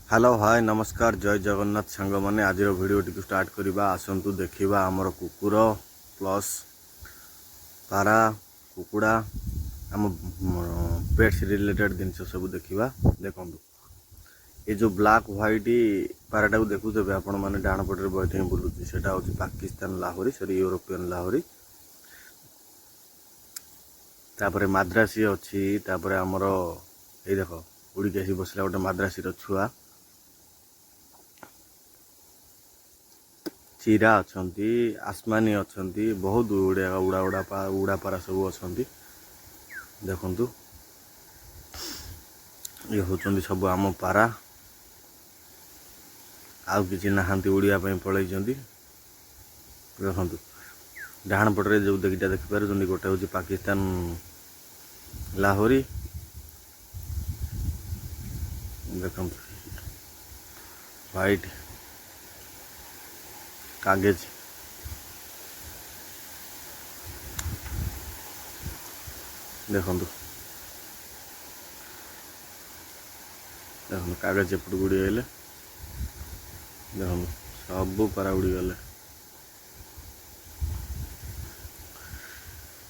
Hello hi नमस्कार जय जगन्नाथ सांग मैंने आज वीडियो टी स्टार्ट करवा आसतु देखा आमर कुकुर प्लस पारा कुकुड़ा आम पेट्स रिलेटेड जिन सब देखा देखु ये जो ब्लैक व्हाइट पाराटा को देखुथे आपण मैंने डाण पटे बैठे बुलूची से पाकिस्तान लाहौरी सॉरी यूरोपियन लाहौरी तापर माद्रासी अच्छी तापर आमर ये देख उड़िक आसी बसला गोटे माद्रासी छुआ चिरा अच्छी आसमानी अच्छी बहुत उड़ा उड़ा उड़ा उड़ा पारा सब अच्छा देखु ये हूँ सब आम पारा आउ कि नहांती उड़िया पलि देखु डाण पटे जो दुईटा देखिपार गोटे हूँ पाकिस्तान लाहौरी देखु व्हाइट कागज देखु देखो कागज एपट उड़ीगले देखो सब पारा उड़ीगले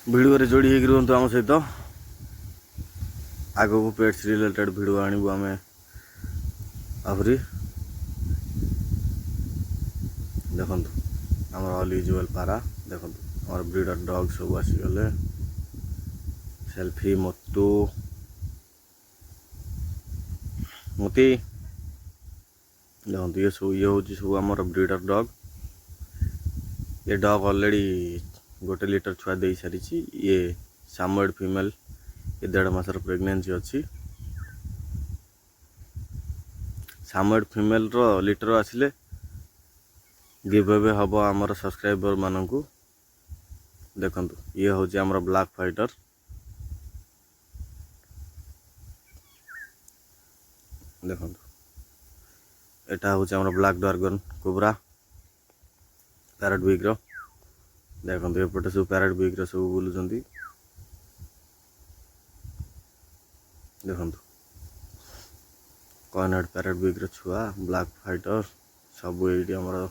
भिडियो जोड़ी होगी रुहतु आम सहित आग को पेट्स रिलेटेड भिडियो आणबू आम आहरी देखु आम ऑल यूजुअल पारा देखु आम ब्रीडर डॉग सब आसीगले सेल्फी मोतू मोती देखो ये सब ये हूँ सब आम ब्रीडर डॉग ये डॉग ऑलरेडी गोटे लीटर छुआ दे सारी ये सामोएड फीमेल ये 1.5 मासर प्रेगनेंसी अच्छी सामोएड फीमेल रो लीटर आसिले गिव अवे हम आमर सब्सक्राइबर मानू देखु ये हूँ आमर ब्लैक फाइटर देखु एटा हूँ आमर black dragon cobra parrot big रो देखो एपटे सब पैरट बिग रो सब बुलूं देखु कॉर्नर पैरट बिग रो छुआ ब्लैक फाइटर सब ये आमर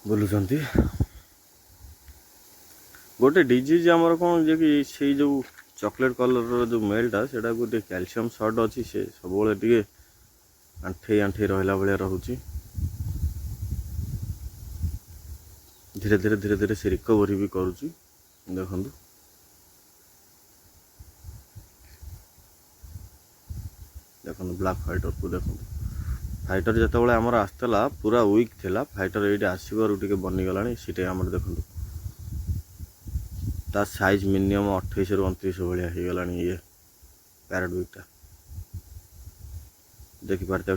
बुलूं गोटे डिजीज आमर कौन जे कि से जो चॉकलेट कलर जो मेलटा से गोटे कैल्शियम शॉर्ट अच्छी से सब टे आंठे आंठे रहा भाया रोचे धीरे धीरे धीरे धीरे से रिकवरी भी करुच्ची देखु देखो ब्लैक फाइटर को देखो फाइटर जो आमर आसला पूरा वीक थिला फाइटर ये आसबार टे बनीगला सीटे आम देखु ता साइज मिनिमम 28 ରୁ 29 भाया हो गला ये पैरट बिगटा देखिपारे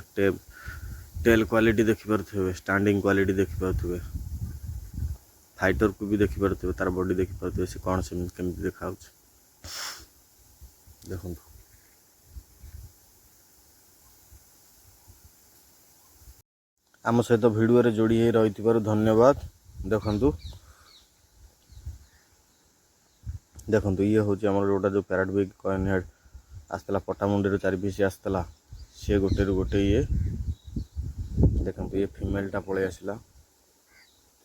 टेल क्वालिटी देखिपारे स्टैंडिंग क्वालिटी देखिपारे फाइटर को भी देखिपारे तार बॉडी देखिपारे से कौन से केमती देखा देखु आम सहित भिडियो जोड़ी हो रही धन्यवाद देखु देखु ये हूँ आमर गोटा जो पैरट बिग कॉइन हेड आसला पटामुंडी 4 पीस आसला सी गोटे रु गोटे ये देखु ये फीमेलटा पलि आसला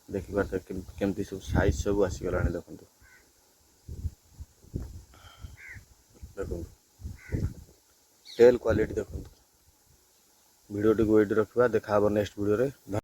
देखिपारे केमती सब साइज सब आसीगला देखु देखु टेल क्वालिटी देखु भिडियो टी को ये रखा देखा नेक्स्ट वीडियो रे।